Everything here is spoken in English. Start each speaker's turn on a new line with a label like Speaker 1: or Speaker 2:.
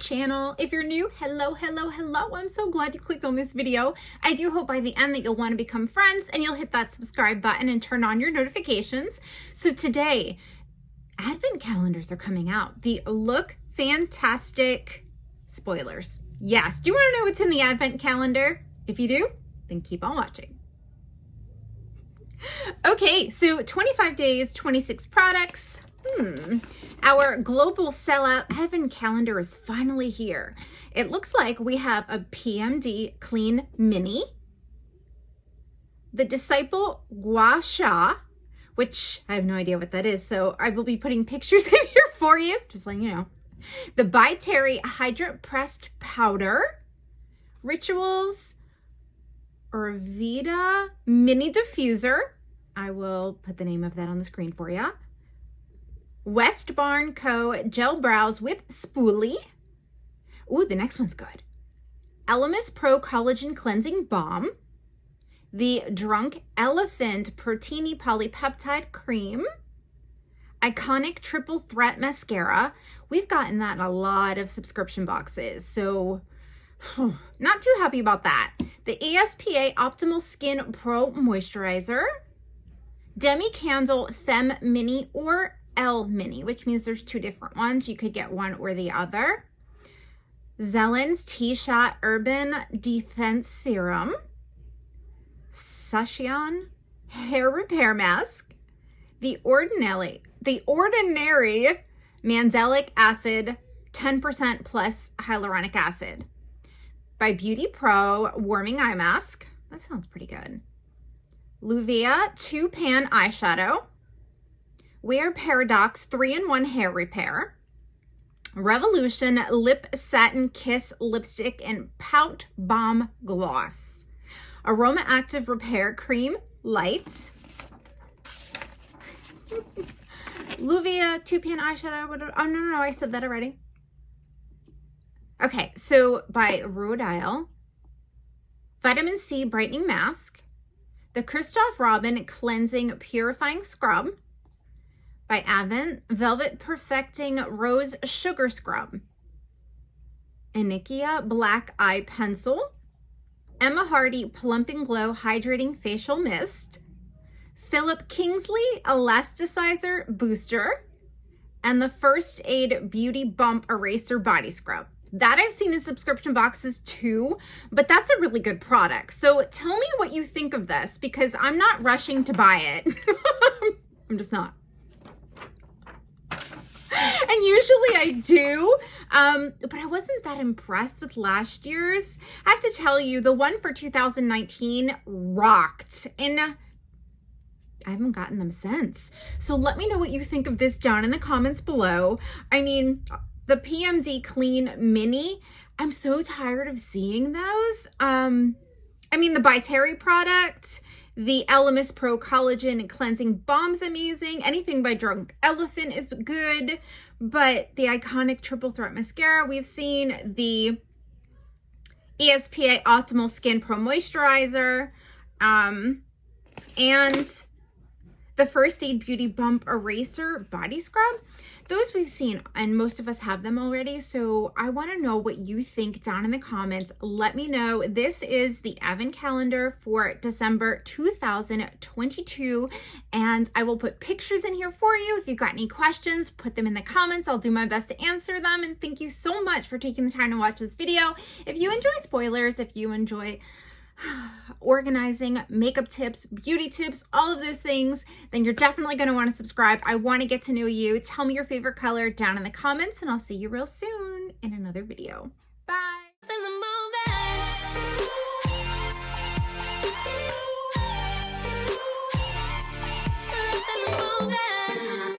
Speaker 1: channel. If you're new, hello. I'm so glad you clicked on this video. I do hope by the end that you'll want to become friends and you'll hit that subscribe button and turn on your notifications. So today, advent calendars are coming out. The Look Fantastic spoilers. Yes, do you want to know what's in the advent calendar? If you do, then keep on watching. Okay, so 25 days, 26 products. Our global sellout advent calendar is finally here. It looks like we have a PMD Clean Mini, the Disciple Gua Sha, which I have no idea what that is, so I will be putting pictures in here for you, just letting you know. The By Terry Hydra Pressed Powder, Rituals Orveda Mini Diffuser. I will put the name of that on the screen for you. West Barn Co. Gel Brows with Spoolie. Ooh, the next one's good. Elemis Pro Collagen Cleansing Balm. The Drunk Elephant Protini Polypeptide Cream. Iconic Triple Threat Mascara. We've gotten that in a lot of subscription boxes, so not too happy about that. The ESPA Optimal Skin Pro Moisturizer. Demi Candle Femme Mini or L Mini, which means there's two different ones. You could get one or the other. Zellen's T-Shot Urban Defense Serum. Sashion Hair Repair Mask. The Ordinary Mandelic Acid 10% plus hyaluronic acid. By Beauty Pro Warming Eye Mask. That sounds pretty good. Luvia 2-Pan Eyeshadow. Wear Paradox 3-in-1 Hair Repair. Revolution Lip Satin Kiss Lipstick and Pout Balm Gloss. Aroma Active Repair Cream Light. Luvia 2-Pan Eyeshadow. Oh, no, I said that already. Okay, so by Rodile, Vitamin C Brightening Mask. The Christoph Robin Cleansing Purifying Scrub. By Avent, Velvet Perfecting Rose Sugar Scrub. Anikia Black Eye Pencil. Emma Hardy Plump and Glow Hydrating Facial Mist. Philip Kingsley Elasticizer Booster. And the First Aid Beauty Bump Eraser Body Scrub. That I've seen in subscription boxes too, but that's a really good product. So tell me what you think of this, because I'm not rushing to buy it. I'm just not. And usually I do, but I wasn't that impressed with last year's. I have to tell you, the one for 2019 rocked, and I haven't gotten them since. So let me know what you think of this down in the comments below. I mean, the PMD Clean Mini, I'm so tired of seeing those. I mean, the By Terry product, the Elemis Pro Collagen and Cleansing Balm's amazing. Anything by Drunk Elephant is good. But the iconic Triple Threat Mascara, we've seen the ESPA Optimal Skin Pro Moisturizer, and the First Aid Beauty Bump Eraser Body Scrub. Those we've seen, and most of us have them already, so I want to know what you think down in the comments. Let me know. This is the advent calendar for December 2022, and I will put pictures in here for you. If you've got any questions, put them in the comments. I'll do my best to answer them, and thank you so much for taking the time to watch this video. If you enjoy spoilers, if you enjoy organizing, makeup tips, beauty tips, all of those things, then you're definitely going to want to subscribe. I want to get to know you. Tell me your favorite color down in the comments, and I'll see you real soon in another video. Bye.